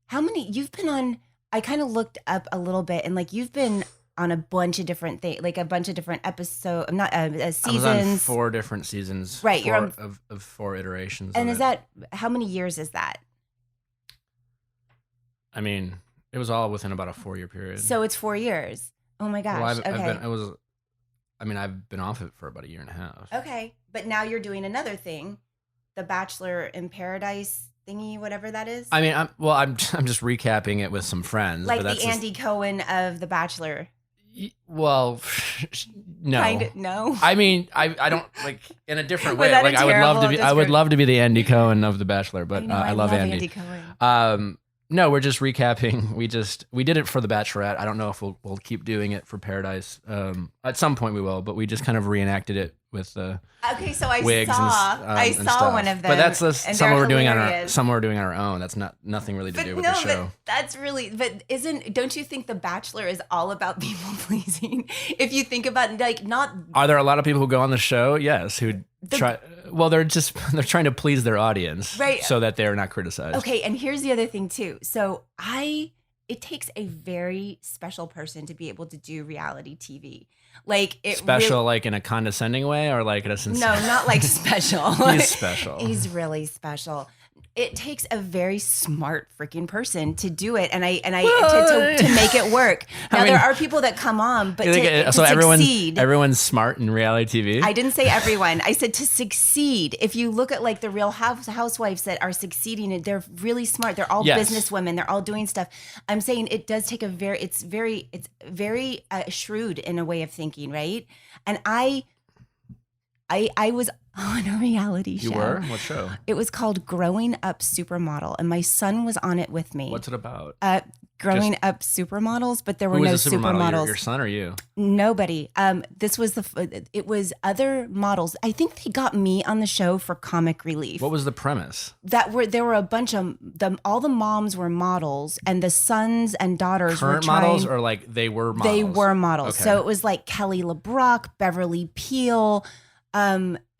how many you've been on? I kind of looked up a little bit, and like you've been on a bunch of different things, like a bunch of different episodes, not seasons. I was on 4 different seasons. Right, you're on of 4 iterations. And of is it. that how many years is that? I mean, it was all within about a 4-year period. So it's 4 years. Oh my gosh. Well, I've been off it for about a year and a half. Okay, but now you're doing another thing, the Bachelor in Paradise thingy, whatever that is? I mean, I'm just recapping it with some friends. Like but that's the Andy Cohen of The Bachelor. Well, no. No. I mean, I don't like in a different Was way. that a Like I would love to terrible be. I would description? love to be the Andy Cohen of The Bachelor, but know, I love Andy. Cohen. No, we're just recapping. We did it for The Bachelorette. I don't know if we'll keep doing it for Paradise. At some point we will, but we just kind of reenacted it with Okay, so I wigs saw and stuff. one of them. But that's and some they're we're doing hilarious. some we're doing on our own. That's nothing really to do with the show. But that's really, don't you think The Bachelor is all about people pleasing? If you think about Are there a lot of people who go on the show? Yes, who try. Well, they're trying to please their audience, right? So that they're not criticized. Okay, and here's the other thing too. So it takes a very special person to be able to do reality TV. Like special, like in a condescending way, or like in a sincere. No, not like special. He's special. He's really special. It takes a very smart freaking person to do it, and to make it work. Now there are people that come on, but to succeed, everyone's smart in reality TV. I didn't say everyone. I said to succeed. If you look at like the Real Housewives that are succeeding, they're really smart. They're all businesswomen. They're all doing stuff. I'm saying it does take it's very shrewd in a way of thinking, right? And I was on a reality show. You were? What show? It was called Growing Up Supermodel, and my son was on it with me. What's it about? Growing Up Supermodels, but there were no supermodels. Your son or you? Nobody. This was it was other models. I think they got me on the show for comic relief. What was the premise? There were a bunch of them. All the moms were models, and the sons and daughters were models, or like they were models. They were models. Okay. So it was like Kelly LeBrock, Beverly Peel,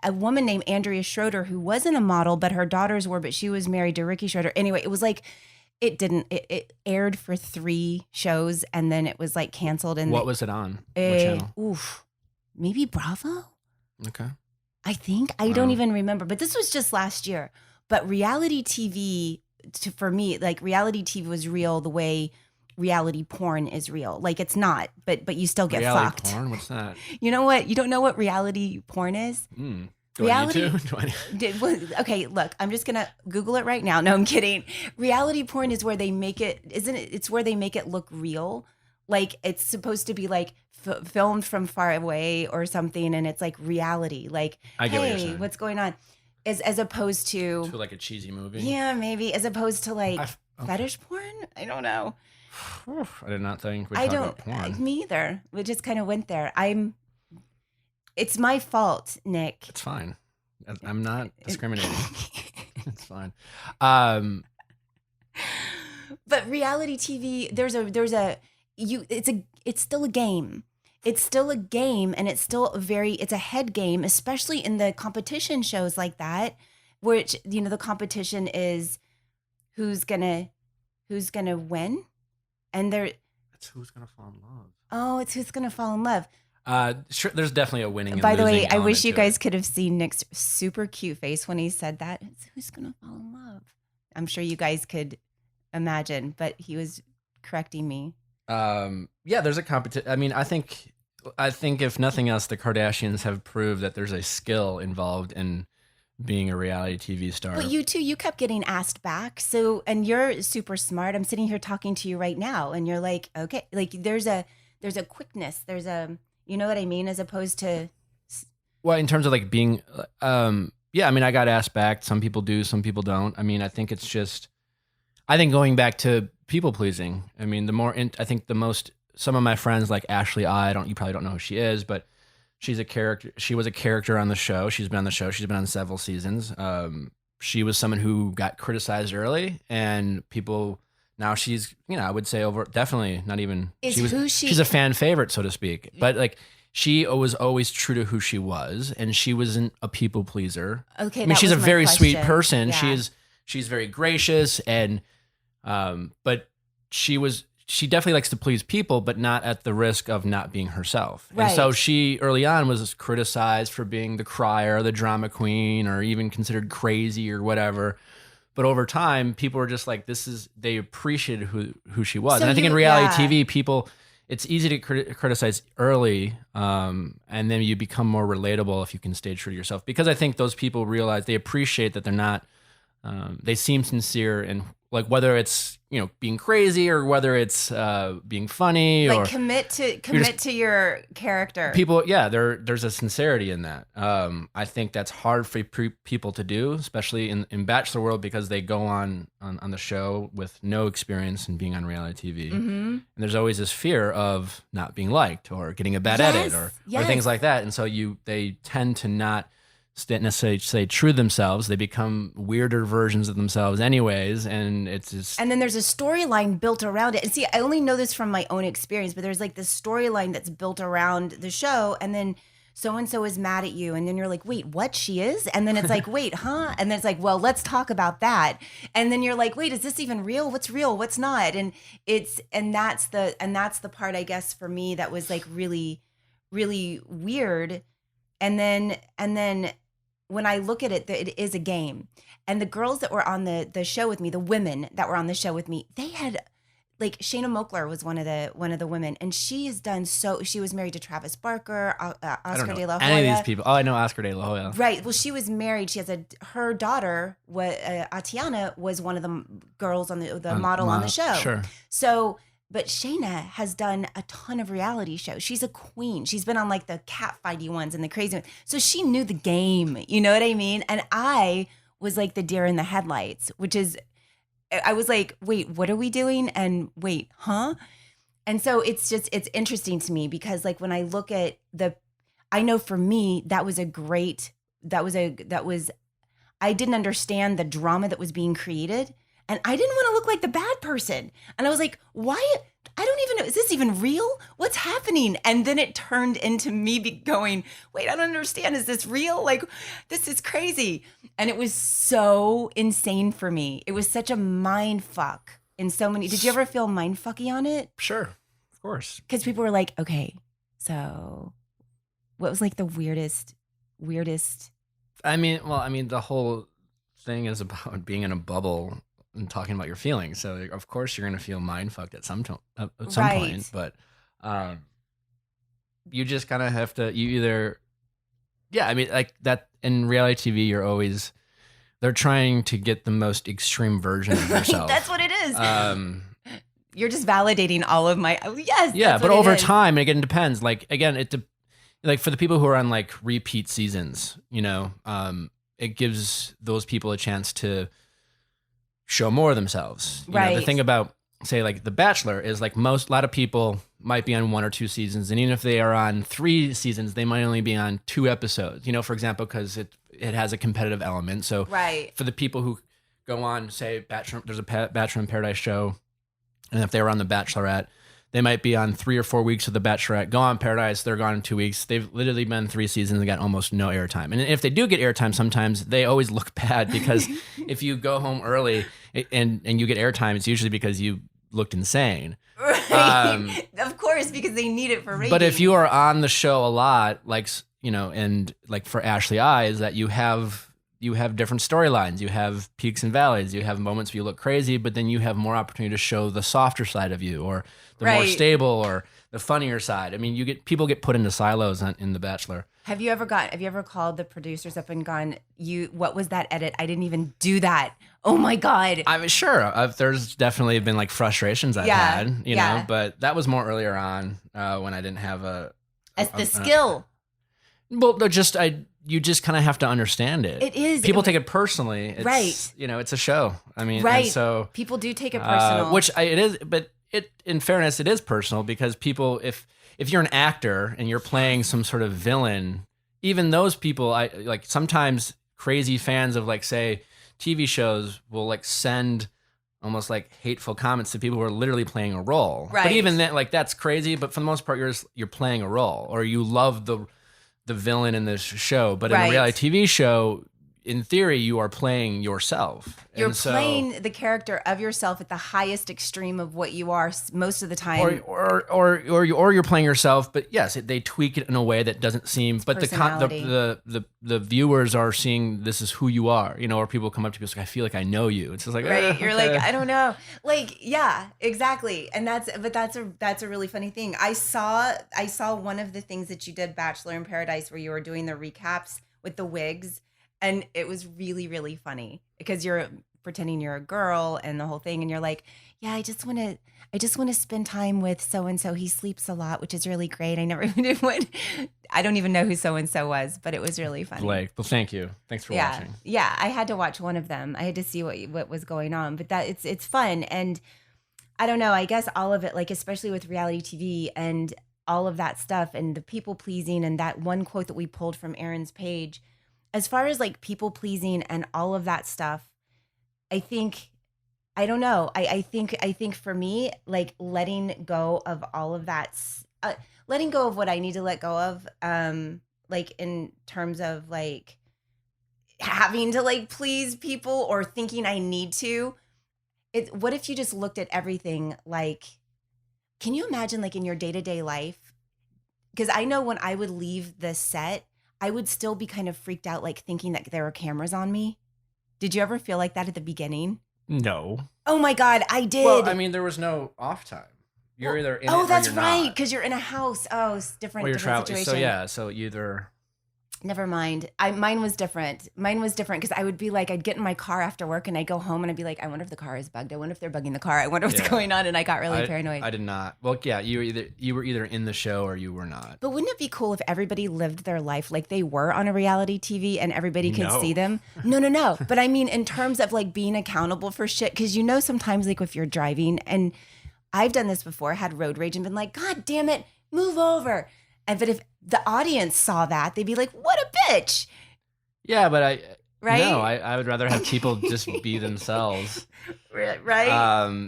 a woman named Andrea Schroeder, who wasn't a model, but her daughters were, but she was married to Ricky Schroeder. Anyway, it was like, it aired for 3 shows and then it was like canceled. And what was it on? What channel? Maybe Bravo? Okay. I think. I don't even remember, but this was just last year. But reality TV, for me, like reality TV was real the way reality porn is real. Like it's not, but you still get reality fucked. Porn? What's that? You know what? You don't know what reality porn is? Reality. Okay, look, I'm just gonna Google it right now. No, I'm kidding. Reality porn is where they make it, isn't it? It's where they make it look real. Like it's supposed to be like filmed from far away or something, and it's like reality. Like, I get what you're hey, saying. what's going on? As opposed to like a cheesy movie. Yeah, maybe. As opposed to like fetish porn. I don't know. I did not think we'd talk about porn. Me either. We just kind of went there. It's my fault, Nick. It's fine. I'm not discriminating. It's fine. But reality TV, it's still a game. It's still a game, and it's still it's a head game, especially in the competition shows like that, which, the competition is who's gonna win. And it's who's gonna fall in love. Oh, it's who's gonna fall in love. Sure, there's definitely a winning. By the way, I wish you guys could have seen Nick's super cute face when he said that. It's who's gonna fall in love. I'm sure you guys could imagine, but he was correcting me. Yeah, there's a competition. I mean, I think if nothing else, the Kardashians have proved that there's a skill involved in being a reality TV star. But you too, you kept getting asked back. So, and you're super smart. I'm sitting here talking to you right now, and you're like, okay, like there's a quickness, there's a, you know what I mean, as opposed to. Well, in terms of like being, yeah, I mean, I got asked back. Some people do, some people don't. I mean, I think it's just, I think going back to people pleasing. I mean, some of my friends like Ashley you probably don't know who she is, but she's a character. She was a character on the show. She's been on the show. She's been on several seasons. She was someone who got criticized early, and people now she's, I would say definitely not even. She's a fan favorite, so to speak. But like she was always true to who she was, and she wasn't a people pleaser. Okay, I mean, she's a very sweet person. Yeah. She's very gracious, and but she definitely likes to please people, but not at the risk of not being herself. Right. And so she early on was criticized for being the crier, the drama queen, or even considered crazy or whatever. But over time, people were just like, they appreciated who she was. So and I think in reality TV, it's easy to criticize early, and then you become more relatable if you can stay true to yourself. Because I think those people realize they appreciate that they're not they seem sincere, and like whether it's being crazy or whether it's being funny, like or commit to your character. people, there's a sincerity in that. I think that's hard for people to do, especially in Bachelor world, because they go on the show with no experience in being on reality TV, and there's always this fear of not being liked or getting a bad edit or things like that, and so they tend to not necessarily stay true to themselves. They become weirder versions of themselves anyways, and it's just... And then there's a storyline built around it. And see, I only know this from my own experience, but there's like this storyline that's built around the show, and then so-and-so is mad at you, and then you're like, wait, what, she is? And then it's like, wait, huh? And then it's like, well, let's talk about that. And then you're like, wait, is this even real? What's real? What's not? And that's the part, I guess, for me that was like really, really weird. And then when I look at it, it is a game. And the girls that were on the show with me, the women that were on the show with me, they had, like, Shayna Moakler was one of the women, and she has done so. She was married to Travis Barker, Oscar De La Hoya. Any of these people? Oh, I know Oscar De La Hoya. Right. Well, she was married. She has her daughter. Atiana was one of the girls on the model on the show. Sure. So. But Shayna has done a ton of reality shows. She's a queen. She's been on like the catfighty ones and the crazy ones. So she knew the game. You know what I mean? And I was like the deer in the headlights, which is, I was like, wait, what are we doing? And wait, huh? And so it's interesting to me because like when I look at I know for me, I didn't understand the drama that was being created. And I didn't want to look like the bad person. And I was like, why? I don't even know. Is this even real? What's happening? And then it turned into me going, wait, I don't understand. Is this real? Like, this is crazy. And it was so insane for me. It was such a mind fuck in so many. Did you ever feel mind fucky on it? Sure. Of course. Because people were like, okay, so what was like the weirdest? I mean, the whole thing is about being in a bubble and talking about your feelings. So of course you're going to feel mind fucked at some point, but you just kind of have to, like that in reality TV, they're trying to get the most extreme version of yourself. That's what it is. You're just validating all of my, yes. Yeah. But over time, again, it depends. Like, again, like for the people who are on like repeat seasons, it gives those people a chance to show more of themselves. The thing about, say, like The Bachelor is like a lot of people might be on 1 or 2 seasons, and even if they are on 3 seasons, they might only be on 2 episodes. For example, because it has a competitive element. So for the people who go on, say, Bachelor, there's a Bachelor in Paradise show, and if they were on The Bachelorette, they might be on 3 or 4 weeks of The Bachelorette, go on Paradise, they're gone in 2 weeks. They've literally been 3 seasons and got almost no airtime. And if they do get airtime, sometimes they always look bad because if you go home early and you get airtime, it's usually because you looked insane. Right. Of course, because they need it for ratings. But if you are on the show a lot, like, and like for Ashley I, is that you have different storylines. You have peaks and valleys. You have moments where you look crazy, but then you have more opportunity to show the softer side of you, or the more stable, or the funnier side. I mean, people get put into silos in The Bachelor. Have you ever called the producers up and gone, what was that edit? I didn't even do that. Oh my God. I mean, sure. There's definitely been like frustrations I've had, you know, but that was more earlier on when I didn't have the skill. Well, you just kind of have to understand it. It is. People take it personally. It's, right. It's a show. I mean, right. And so people do take it personal. It is, but in fairness, it is personal because people, if you're an actor and you're playing some sort of villain, even those people, like sometimes crazy fans of like, say, TV shows will like send almost like hateful comments to people who are literally playing a role. Right. But even then, like that's crazy. But for the most part, you're playing a role, or you love the villain in this show. But in a reality TV show, in theory, you are playing yourself. You're playing the character of yourself at the highest extreme of what you are most of the time. Or you're playing yourself, but yes, they tweak it in a way that doesn't seem. But the viewers are seeing this is who you are, or people come up to you and say, I feel like I know you. It's just like, right. You're like, I don't know. Like, yeah, exactly. And that's a really funny thing. I saw one of the things that you did, Bachelor in Paradise, where you were doing the recaps with the wigs. And it was really, really funny because you're pretending you're a girl and the whole thing. And you're like, yeah, I just want to spend time with so-and-so. He sleeps a lot, which is really great. I don't even know who so-and-so was, but it was really funny. Blake. Well, thank you. Thanks for watching. Yeah. I had to watch one of them. I had to see what was going on, but it's fun. And I don't know, I guess all of it, like, especially with reality TV and all of that stuff and the people pleasing and that one quote that we pulled from Erin's page, as far as like people pleasing and all of that stuff, I think, I don't know. I think for me, like letting go of all of that, letting go of what I need to let go of, like in terms of like having to like please people or thinking I need to. What if you just looked at everything like, can you imagine like in your day-to-day life? Because I know when I would leave the set, I would still be kind of freaked out, like thinking that there were cameras on me. Did you ever feel like that at the beginning? No. Oh my God, I did. Well, I mean, there was no off time. You're either in it or you're not. Oh, that's right, because you're in a house. Oh, it's different, Or you're different traveling. situation. So you either... Never mind. Mine was different. Mine was different because I would be like, I'd get in my car after work and I'd go home and I'd be like, I wonder if the car is bugged. I wonder if they're bugging the car. I wonder what's going on. And I got really paranoid. I did not. Well, yeah, you were either in the show or you were not. But wouldn't it be cool if everybody lived their life like they were on a reality TV and everybody could see them? No. But I mean, in terms of like being accountable for shit, because you know, sometimes like if you're driving, and I've done this before, had road rage and been like, God damn it, move over. But if the audience saw that, they'd be like, what a bitch. Yeah, but right? I would rather have people just be themselves. Right?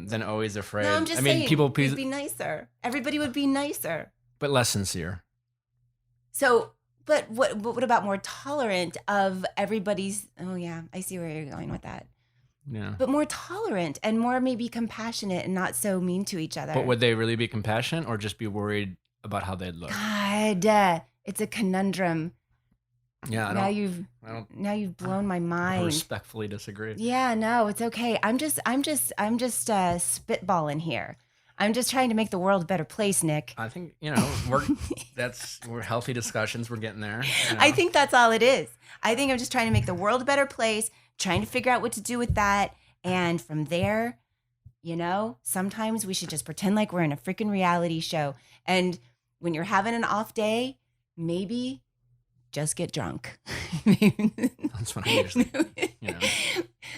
Than always afraid. No, I'm just saying, people would be nicer. Everybody would be nicer. But less sincere. So, but what about more tolerant of everybody's, oh yeah, I see where you're going with that. Yeah. But more tolerant and more maybe compassionate and not so mean to each other. But would they really be compassionate or just be worried about how they'd look? God, it's a conundrum. Yeah, now you've blown my mind. I respectfully disagree. Yeah, no, it's okay. I'm just spitballing here. I'm just trying to make the world a better place, Nick. I think, we're healthy discussions. We're getting there. I think that's all it is. I think I'm just trying to make the world a better place, trying to figure out what to do with that. And from there, sometimes we should just pretend like we're in a freaking reality show. And when you're having an off day, maybe just get drunk. That's what I usually,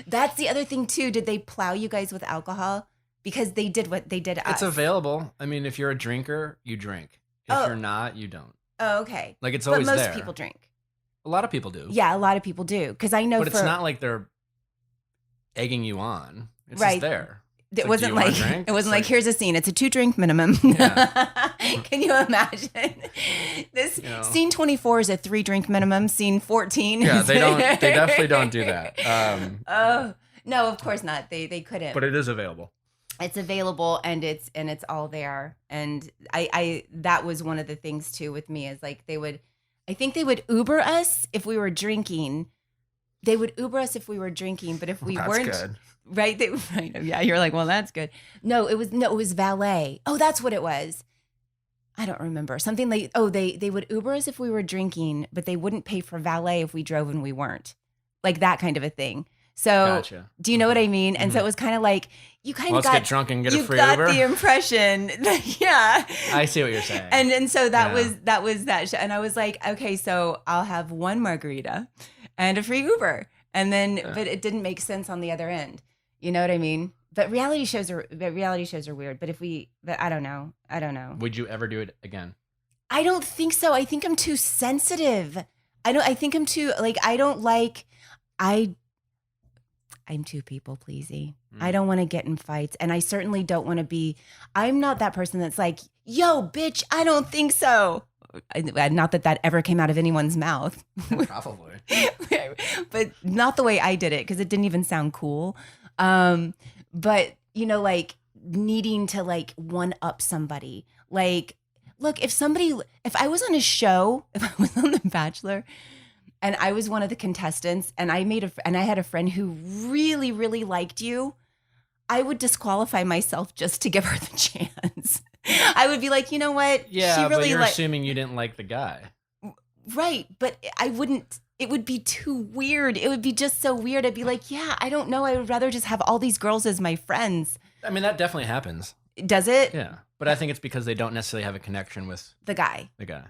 That's the other thing too. Did they plow you guys with alcohol? Because they did what they did to us. It's available. I mean, if you're a drinker, you drink. If you're not, you don't. Oh, okay. Like it's always there. But most people drink. A lot of people do. Yeah, a lot of people do. Because I know But it's not like they're egging you on. It's right. just there. It wasn't like here's a scene. It's a 2-drink minimum. Yeah. Can you imagine this? Scene 24 is a 3-drink minimum. Scene 14. Yeah, they definitely don't do that. Oh no, of course not. They couldn't. But it is available. It's available and it's all there. And I that was one of the things too with me is like I think they would Uber us if we were drinking. They would Uber us if we were drinking, but if we weren't. Good. Right? Yeah, you're like, well, that's good. No, it was valet. Oh, that's what it was. I don't remember. Something like, they would Uber us if we were drinking, but they wouldn't pay for valet if we drove and we weren't. Like that kind of a thing. So Gotcha. Do you know what I mean? And so it was kind of like, you kind of get drunk and get a free Uber. Uber? You got the impression that, yeah. I see what you're saying. And so that was that. And I was like, okay, so I'll have one margarita and a free Uber. And then, but it didn't make sense on the other end. You know what I mean? But reality shows are weird. But I don't know. Would you ever do it again? I don't think so. I think I'm too sensitive. I think I'm too I'm too people pleasy. I don't want to get in fights. And I certainly don't want to I'm not that person that's like, yo, bitch, I don't think so. Not that ever came out of anyone's mouth. Probably. But not the way I did it, because it didn't even sound cool. But like needing to like one up somebody. Like, look, if I was on a show, if I was on The Bachelor and I was one of the contestants and I had a friend who really, really liked you, I would disqualify myself just to give her the chance. I would be like, you know what? Yeah, she really but you're assuming you didn't like the guy. Right. But I wouldn't it would be too weird. It would be just so weird. I'd be like, yeah, I don't know. I would rather just have all these girls as my friends. I mean, that definitely happens. Does it? Yeah. But I think it's because they don't necessarily have a connection with The guy. the guy.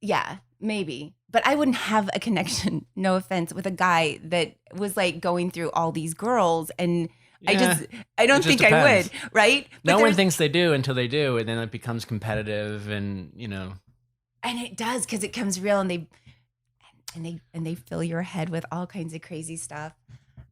Yeah, maybe. But I wouldn't have a connection, no offense, with a guy that was like going through all these girls. And Yeah, I don't it just think depends. I would, right? But No one there's- thinks they do until they do, and then it becomes competitive, and And it does, because it comes real, and they fill your head with all kinds of crazy stuff.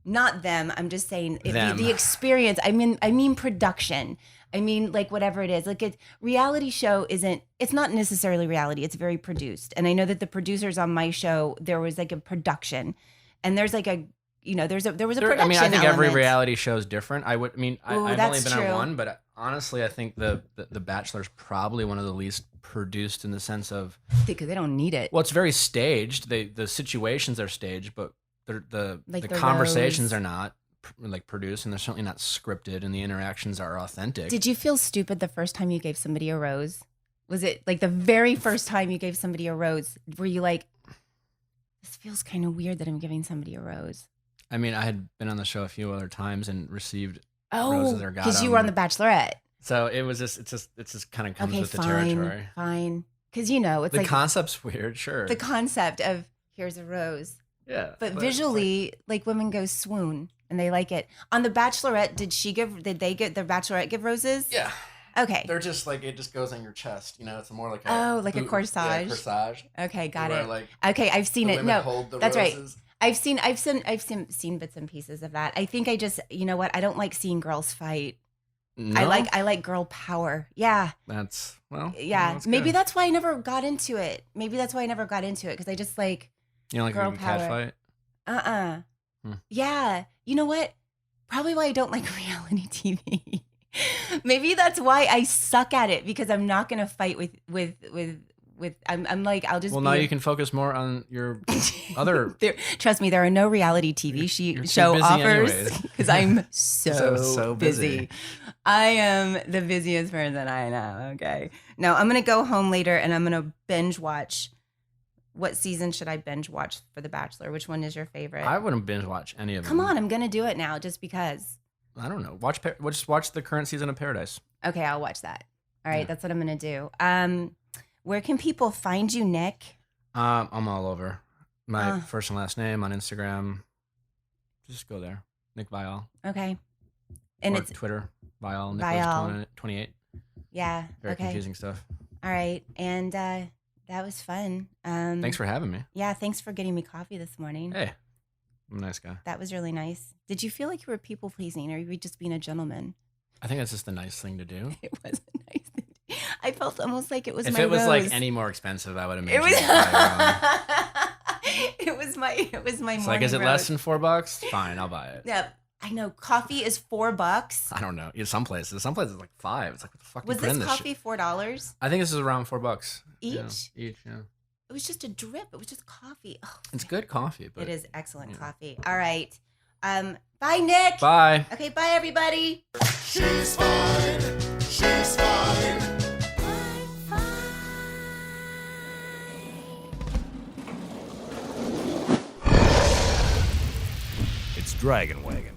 Not them. I'm just saying Them. the experience. I mean production. I mean, like, whatever it is. Like, a reality show it's not necessarily reality. It's very produced. And I know that the producers on my show, there was like a production, and there's like a, there was a production I mean, I think every element. reality show is different. I've only that's been true. on one, but honestly, I think the Bachelor is probably one of the least produced in the sense of, Because they don't need it. well, it's very staged. The situations are staged, but the Like the conversations rows. are not like produced, and they're certainly not scripted, and the interactions are authentic. Did you feel stupid the first time you gave somebody a rose? Was it like the very first time you gave somebody a rose? Were you like, this feels kind of weird that I'm giving somebody a rose? I mean, I had been on the show a few other times and received Oh, roses or got because you were on them. the Bachelorette. So it was just, it just kind of comes Okay, with the fine, territory. fine. Because it's The like concept's weird, sure. the concept of here's a rose, yeah, but it's visually, like women go swoon and they like it. On the Bachelorette, did the Bachelorette give roses? yeah. Okay. They're just like, it just goes on your chest. It's more like Oh, like a boot- corsage? Yeah, corsage. Okay, got Where, it. like, Okay, I've seen the it. women No, hold the that's right. roses. I've seen bits and pieces of that. I think I just, you know what? I don't like seeing girls fight. No? I like girl power. Yeah. That's, well. Yeah. that's Maybe good. that's why I never got into it. Because I just like, You know, like girl a cat power. fight? Yeah. You know what? Probably why I don't like reality TV. Maybe that's why I suck at it, because I'm not going to fight with I'm like, I'll just Well, be now a- you can focus more on your other. Trust me, there are no reality TV You're too show busy offers anyways. because I'm so busy. busy. I am the busiest person I know. Okay. No, I'm going to go home later and I'm going to binge watch. What season should I binge watch for The Bachelor? Which one is your favorite? I wouldn't binge watch any of them. Come on, I'm going to do it now just because. I don't know. Just watch the current season of Paradise. Okay, I'll watch that. All right, Yeah. that's what I'm going to do. Where can people find you, Nick? I'm all over. My first and last name on Instagram. Just go there. Nick Viall. Okay. And Or it's, Twitter. Viall. Viall. Nicholas 28. yeah. Very Okay. confusing stuff. All right. And that was fun. Thanks for having me. Yeah, thanks for getting me coffee this morning. Hey, I'm a nice guy. That was really nice. Did you feel like you were people pleasing, or were you just being a gentleman? I think that's just a nice thing to do. It was a nice thing. I felt almost like it was If my it was rose. like any more expensive, I would have made It was. it. It was my. It's morning like, is it rose. less than $4? Fine, I'll buy it. Yeah, I know. Coffee is $4. I don't know. Yeah, some places it's like $5. It's like, what the fuck? Was you put in this this coffee shit? $4 I think this is around $4 each? Yeah, each, yeah. It was just a drip. It was just coffee. Oh, It's good coffee, but it is excellent yeah. coffee. All right. Bye, Nick. Bye. Okay. Bye, everybody. She's fine. She's fine. It's Dragon Wagon.